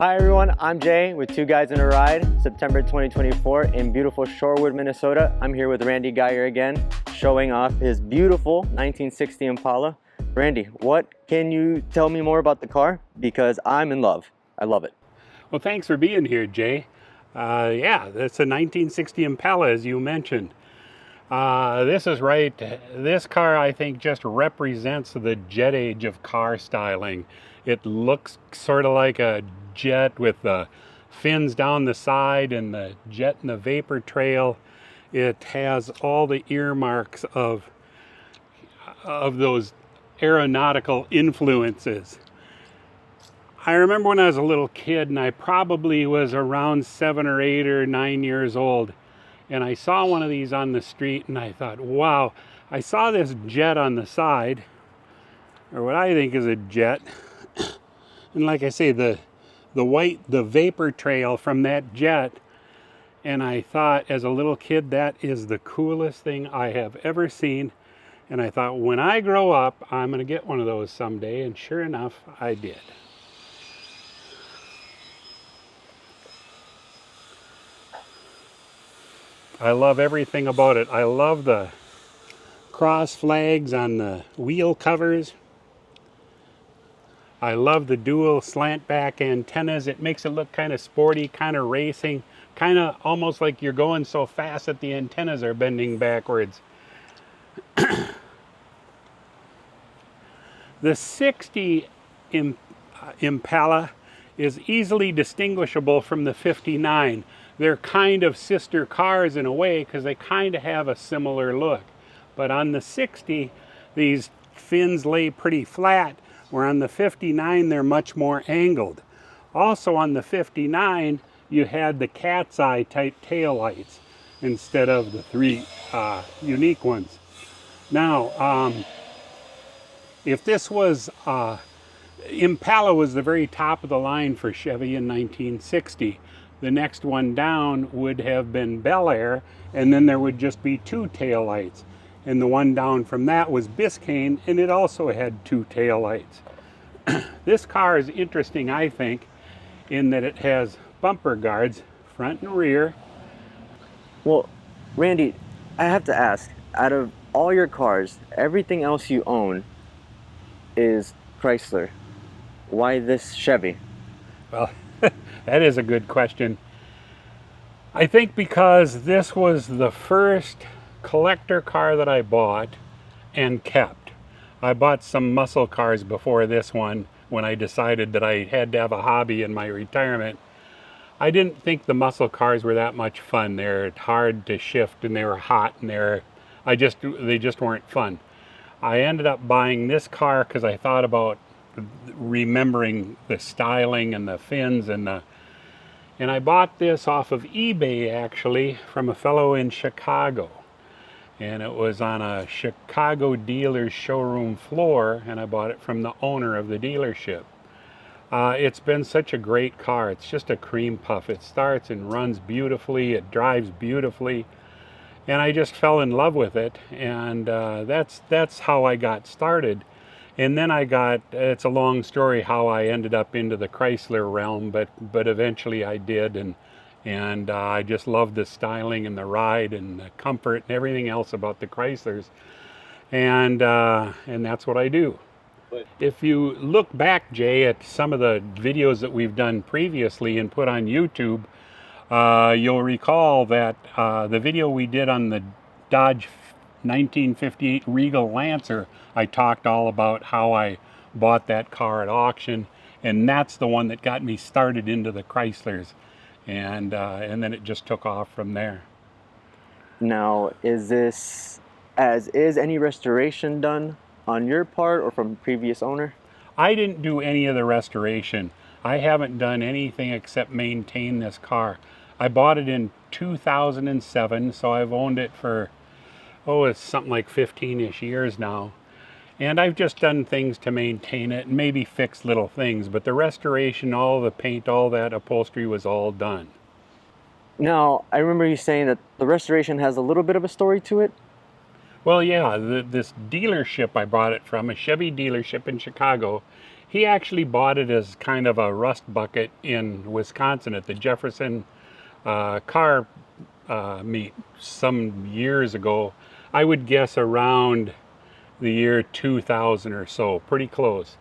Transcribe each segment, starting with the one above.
Hi everyone, I'm Jay with Two Guys in a Ride, September 2024 in beautiful Shorewood, Minnesota. I'm here with Randy Geyer again, showing off his beautiful 1960 Impala. Randy, what can you tell me more about the car? Because I'm in love. I love it. Well, thanks for being here, Jay. Yeah, that's a 1960 Impala, as you mentioned. This is right. This car, I think, just represents the jet age of car styling. It looks sort of like a jet with the fins down the side and the jet and the vapor trail. It has all the earmarks of those aeronautical influences. I remember when I was a little kid, and I probably was around 7 or 8 or 9 years old, and I saw one of these on the street, and I thought, wow, I saw this jet on the side, or what I think is a jet, and like I say, the vapor trail from that jet, and I thought as a little kid, that is the coolest thing I have ever seen, and I thought, when I grow up, I'm going to get one of those someday, and sure enough, I did. I love everything about it. I love the cross flags on the wheel covers. I love the dual slant back antennas. It makes it look kind of sporty, kind of racing, kind of almost like you're going so fast that the antennas are bending backwards. The 60 Impala is easily distinguishable from the 59. They're kind of sister cars in a way because they kind of have a similar look. But on the 60, these fins lay pretty flat, where on the 59 they're much more angled. Also on the 59, you had the cat's eye type tail lights instead of the three unique ones. Now, if this was Impala was the very top of the line for Chevy in 1960. The next one down would have been Bel Air, and then there would just be 2 tail lights. And the one down from that was Biscayne, and it also had 2 tail lights. This car is interesting, I think, in that it has bumper guards, front and rear. Well, Randy, I have to ask, out of all your cars, everything else you own is Chrysler. Why this Chevy? Well, that is a good question. I think because this was the first collector car that I bought and kept. I bought some muscle cars before this one when I decided that I had to have a hobby in my retirement. I didn't think the muscle cars were that much fun. They're hard to shift and they were hot and they just weren't fun. I ended up buying this car because I thought about remembering the styling and the fins and I bought this off of eBay actually from a fellow in Chicago, and it was on a Chicago dealer's showroom floor, and I bought it from the owner of the dealership. It's been such a great car. It's just a cream puff. It starts and runs beautifully, it drives beautifully, and I just fell in love with it, and that's how I got started. And then it's a long story how I ended up into the Chrysler realm, but eventually I did, and I just loved the styling and the ride and the comfort and everything else about the Chryslers, and that's what I do. But if you look back, Jay, at some of the videos that we've done previously and put on YouTube, you'll recall that the video we did on the Dodge 1958 Regal Lancer, I talked all about how I bought that car at auction, and that's the one that got me started into the Chryslers, and then it just took off from there. Now, is any restoration done on your part or from previous owner? I didn't do any of the restoration. I haven't done anything except maintain this car. I bought it in 2007, so I've owned it for it's something like 15-ish years now. And I've just done things to maintain it and maybe fix little things, but the restoration, all the paint, all that upholstery was all done. Now, I remember you saying that the restoration has a little bit of a story to it. Well, yeah, this dealership I bought it from, a Chevy dealership in Chicago, He actually bought it as kind of a rust bucket in Wisconsin at the Jefferson car meet some years ago. I would guess around the year 2000 or so, pretty close.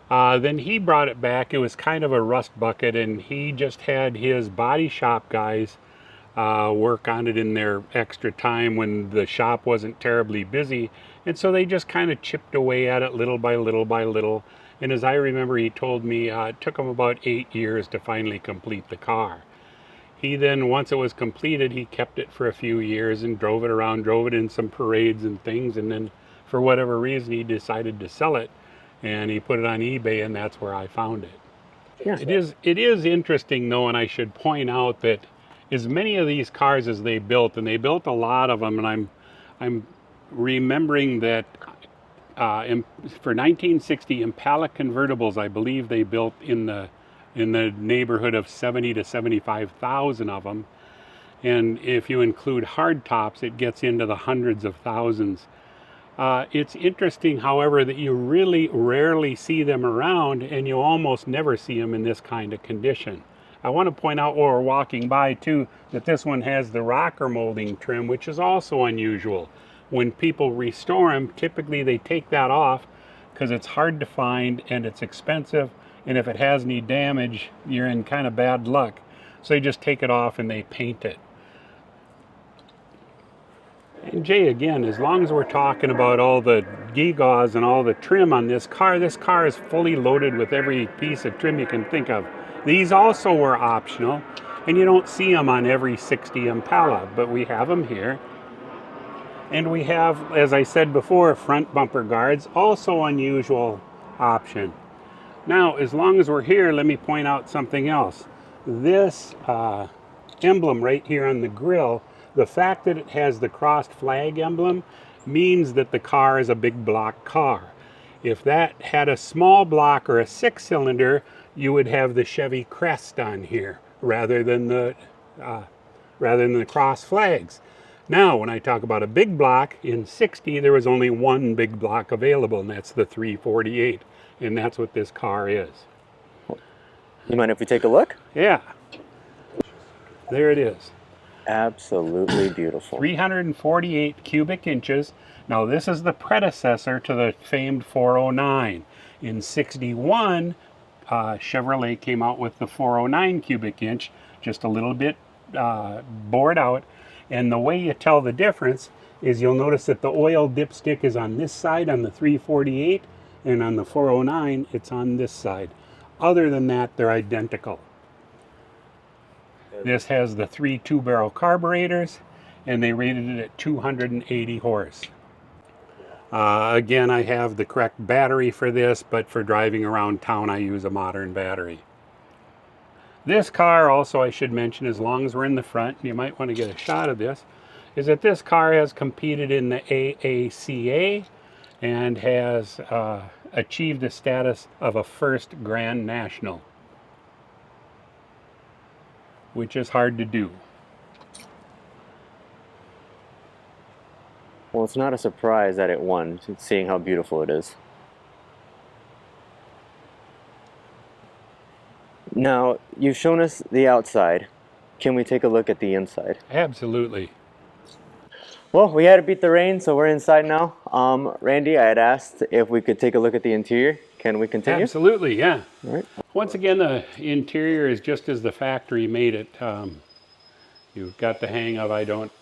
Then he brought it back. It was kind of a rust bucket, and he just had his body shop guys work on it in their extra time when the shop wasn't terribly busy. And so they just kind of chipped away at it little by little by little. And as I remember, he told me it took him about 8 years to finally complete the car. He then, once it was completed, he kept it for a few years and drove it around, drove it in some parades and things. And then for whatever reason, he decided to sell it. And he put it on eBay, and that's where I found it. Yeah. It is interesting, though, and I should point out that as many of these cars as they built, and they built a lot of them, and I'm remembering that for 1960 Impala convertibles, I believe they built in the neighborhood of 70 to 75,000 of them, and if you include hard tops, it gets into the hundreds of thousands. It's interesting, however, that you really rarely see them around, and you almost never see them in this kind of condition. I want to point out while we're walking by too that this one has the rocker molding trim, which is also unusual. When people restore them, typically they take that off because it's hard to find and it's expensive, and if it has any damage, you're in kind of bad luck. So they just take it off and they paint it. And Jay, again, as long as we're talking about all the gewgaws and all the trim on this car is fully loaded with every piece of trim you can think of. These also were optional, and you don't see them on every 60 Impala, but we have them here. And we have, as I said before, front bumper guards, also unusual option. Now, as long as we're here, let me point out something else. This emblem right here on the grille, the fact that it has the crossed flag emblem means that the car is a big block car. If that had a small block or a 6-cylinder, you would have the Chevy crest on here rather than the cross flags. Now, when I talk about a big block, in 60 there was only one big block available, and that's the 348, and that's what this car is. You mind if we take a look? Yeah, there it is. Absolutely beautiful. 348 cubic inches. Now this is the predecessor to the famed 409. In 61, Chevrolet came out with the 409 cubic inch, just a little bit bored out. And the way you tell the difference is you'll notice that the oil dipstick is on this side on the 348, and on the 409 it's on this side. Other than that, they're identical. This has the 3 2-barrel carburetors, and they rated it at 280 horse. Again, I have the correct battery for this, but for driving around town I use a modern battery. This car also, I should mention, as long as we're in the front, and you might want to get a shot of this, is that this car has competed in the AACA and has achieved the status of a first Grand National, which is hard to do. Well, it's not a surprise that it won, seeing how beautiful it is. Now, you've shown us the outside. Can we take a look at the inside? Absolutely. Well, we had to beat the rain, so we're inside now. Randy, I had asked if we could take a look at the interior. Can we continue? Absolutely, yeah. All right. Once again, the interior is just as the factory made it. You've got the hang of, I don't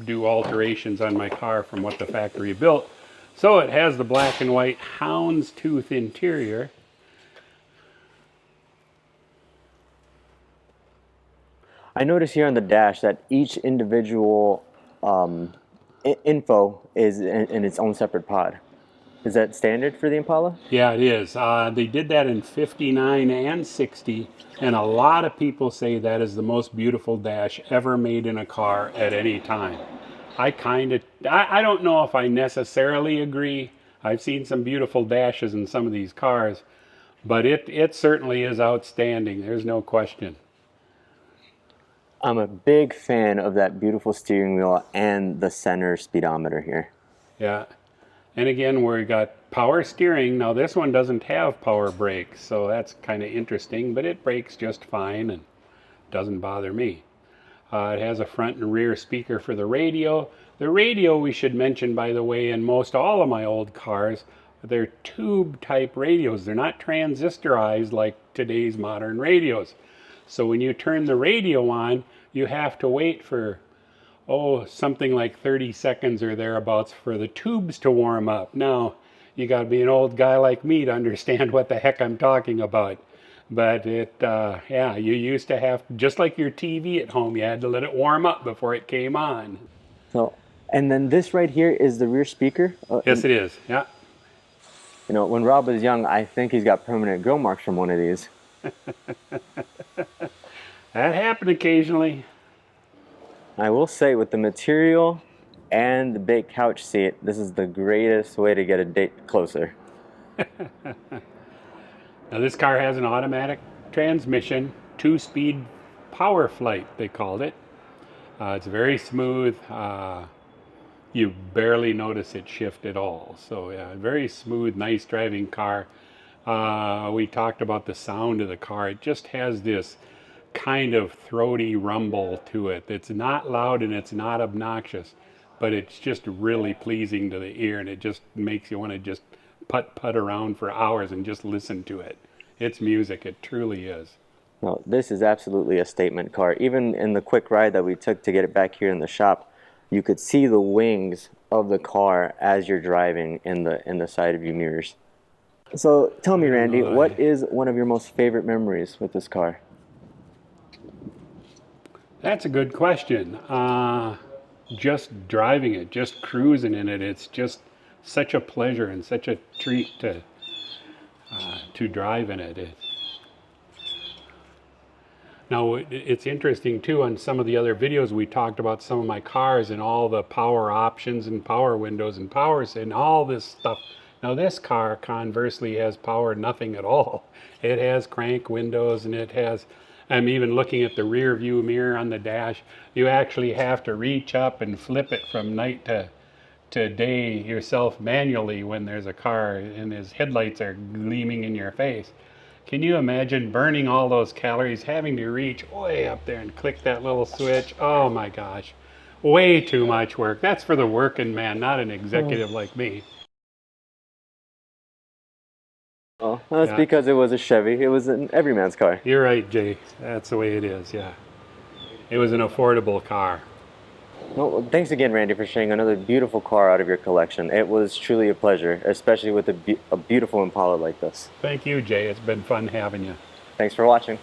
do alterations on my car from what the factory built. So it has the black and white houndstooth interior. I notice here on the dash that each individual info is in its own separate pod. Is that standard for the Impala? Yeah, it is. They did that in 59 and 60, and a lot of people say that is the most beautiful dash ever made in a car at any time. I don't know if I necessarily agree. I've seen some beautiful dashes in some of these cars, but it certainly is outstanding. There's no question. I'm a big fan of that beautiful steering wheel and the center speedometer here. Yeah. And again, we got power steering. Now this one doesn't have power brakes, so that's kind of interesting, but it brakes just fine and doesn't bother me. It has a front and rear speaker for the radio. The radio, we should mention, by the way, in most all of my old cars, they're tube type radios. They're not transistorized like today's modern radios. So when you turn the radio on, you have to wait for, something like 30 seconds or thereabouts for the tubes to warm up. Now, you got to be an old guy like me to understand what the heck I'm talking about. But yeah, you used to have, just like your TV at home, you had to let it warm up before it came on. So, and then this right here is the rear speaker? Yes, it is, yeah. You know, when Rob was young, I think he's got permanent grill marks from one of these. That happened occasionally. I will say, with the material and the big couch seat, this is the greatest way to get a date closer. Now this car has an automatic transmission, 2-speed power flight, they called it. It's very smooth. You barely notice it shift at all. So yeah, very smooth, nice driving car. We talked about the sound of the car. It just has this kind of throaty rumble to it. It's not loud and it's not obnoxious, but it's just really pleasing to the ear, and it just makes you want to just putt around for hours and just listen to it. It's music, it truly is. No, this is absolutely a statement car. Even in the quick ride that we took to get it back here in the shop, you could see the wings of the car as you're driving in the side view mirrors. So tell me, Randy, what is one of your most favorite memories with this car? That's a good question. Just driving it, just cruising in it, it's just such a pleasure and such a treat to drive in it. Now, it's interesting too, on some of the other videos we talked about some of my cars and all the power options and power windows and powers and all this stuff. Now this car conversely has power nothing at all. It has crank windows, and it has, I'm even looking at the rear view mirror on the dash. You actually have to reach up and flip it from night to day yourself manually when there's a car and his headlights are gleaming in your face. Can you imagine burning all those calories, having to reach way up there and click that little switch? Oh my gosh, way too much work. That's for the working man, not an executive like me. Oh, that's because it was a Chevy. It was an everyman's car. You're right, Jay. That's the way it is, yeah. It was an affordable car. Well, thanks again, Randy, for sharing another beautiful car out of your collection. It was truly a pleasure, especially with a beautiful Impala like this. Thank you, Jay. It's been fun having you. Thanks for watching.